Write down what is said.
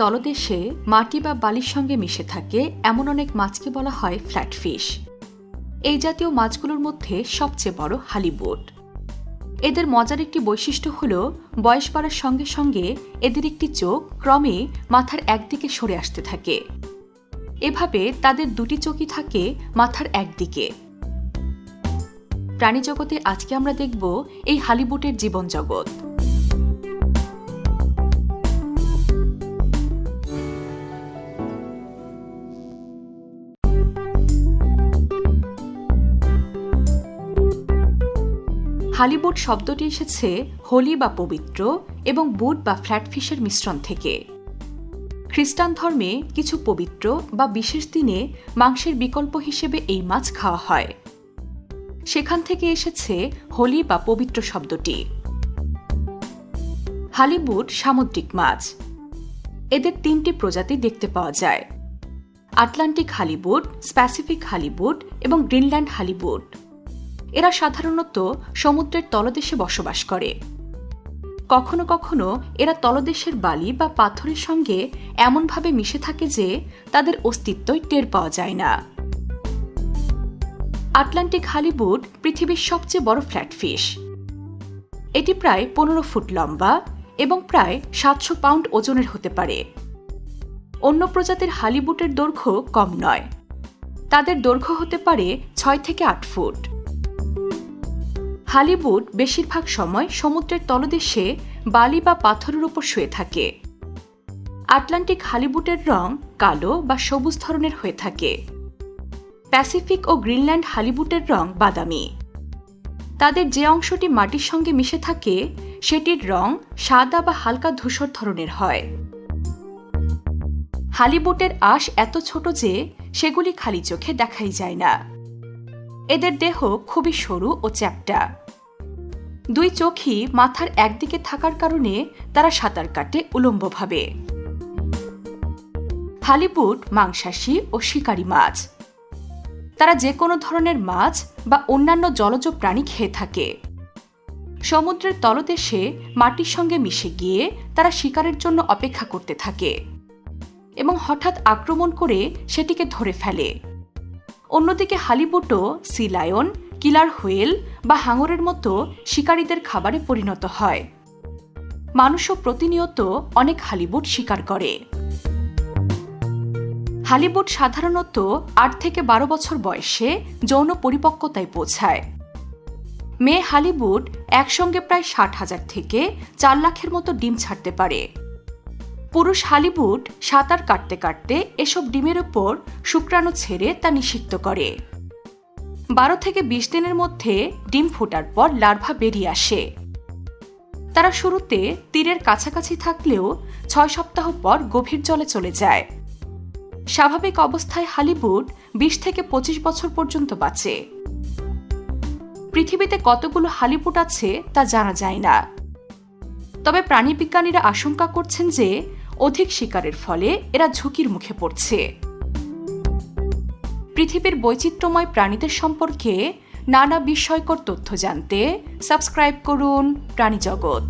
তলদেশে মাটি বা বালির সঙ্গে মিশে থাকে এমন অনেক মাছকে বলা হয় ফ্ল্যাটফিশ। এই জাতীয় মাছগুলোর মধ্যে সবচেয়ে বড় হালিবুট। এদের মজার একটি বৈশিষ্ট্য হল বয়স বাড়ার সঙ্গে সঙ্গে এদের একটি চোখ ক্রমে মাথার একদিকে সরে আসতে থাকে। এভাবে তাদের দুটি চোখই থাকে মাথার একদিকে। প্রাণীজগতে আজকে আমরা দেখব এই হালিবুটের জীবনজগৎ। হালিবুট শব্দটি এসেছে হোলি বা পবিত্র এবং বুট বা ফ্ল্যাটফিশের মিশ্রণ থেকে। খ্রিস্টান ধর্মে কিছু পবিত্র বা বিশেষ দিনে মাংসের বিকল্প হিসেবে এই মাছ খাওয়া হয়। সেখান থেকে এসেছে হোলি বা পবিত্র শব্দটি। হালিবুট সামুদ্রিক মাছ। এদের তিনটি প্রজাতি দেখতে পাওয়া যায়: আটলান্টিক হালিবুট, প্যাসিফিক হালিবুট এবং গ্রিনল্যান্ড হালিবুট। এরা সাধারণত সমুদ্রের তলদেশে বসবাস করে। কখনো কখনো এরা তলদেশের বালি বা পাথরের সঙ্গে এমনভাবে মিশে থাকে যে তাদের অস্তিত্বই টের পাওয়া যায় না। আটলান্টিক হালিবুট পৃথিবীর সবচেয়ে বড় ফ্ল্যাটফিশ। এটি প্রায় 15 ফুট লম্বা এবং প্রায় 700 পাউন্ড ওজনের হতে পারে। অন্য প্রজাতির হালিবুটের দৈর্ঘ্য কম নয়। তাদের দৈর্ঘ্য হতে পারে 6 থেকে 8 ফুট। হালিবুট বেশিরভাগ সময় সমুদ্রের তলদেশে বালি বা পাথরের উপর শুয়ে থাকে। আটলান্টিক হালিবুটের রং কালো বা সবুজ ধরনের হয়ে থাকে। প্যাসিফিক ও গ্রিনল্যান্ড হালিবুটের রং বাদামি। তাদের যে অংশটি মাটির সঙ্গে মিশে থাকে সেটির রং সাদা বা হালকা ধূসর ধরনের হয়। হালিবুটের আঁশ এত ছোট যে সেগুলি খালি চোখে দেখাই যায় না। এদের দেহ খুবই সরু ও চ্যাপ্টা। দুই চোখই মাথার একদিকে থাকার কারণে তারা সাঁতার কাটে উলম্বভাবে। হালিবুট মাংসাশী ও শিকারী মাছ। তারা যে কোনো ধরনের মাছ বা অন্যান্য জলজ প্রাণী খেয়ে থাকে। সমুদ্রের তলদেশে মাটির সঙ্গে মিশে গিয়ে তারা শিকারের জন্য অপেক্ষা করতে থাকে এবং হঠাৎ আক্রমণ করে সেটিকে ধরে ফেলে। অন্যদিকে হালিবুটও সি লায়ন, কিলার হুইল বা হাঙরের মতো শিকারীদের খাবারে পরিণত হয়। মানুষও প্রতিনিয়ত অনেক হালিবুট শিকার করে। হালিবুট সাধারণত 8 থেকে 12 বছর বয়সে যৌন পরিপক্কতায় পৌঁছায়। মেয়ে হালিবুট একসঙ্গে প্রায় 60,000 থেকে 4 লাখের মতো ডিম ছাড়তে পারে। পুরুষ হালিবুট সাঁতার কাটতে কাটতে এসব ডিমের উপর শুক্রাণু ছেড়ে তা নিষিক্ত করে। 12 থেকে 20 দিনের মধ্যে ডিম ফোটার পর লার্ভা বেরিয়ে আসে। তারা শুরুতে তীরের কাছাকাছি থাকলেও 6 সপ্তাহ পর গভীর জলে চলে যায়। স্বাভাবিক অবস্থায় হালিবুট 20 থেকে 25 বছর পর্যন্ত বাঁচে। পৃথিবীতে কতগুলো হালিবুট আছে তা জানা যায় না। তবে প্রাণীবিজ্ঞানীরা আশঙ্কা করছেন যে অধিক শিকারের ফলে এরা ঝুঁকির মুখে পড়ছে। পৃথিবীর বৈচিত্র্যময় প্রাণীদের সম্পর্কে নানা বিস্ময়কর তথ্য জানতে সাবস্ক্রাইব করুন প্রাণীজগৎ।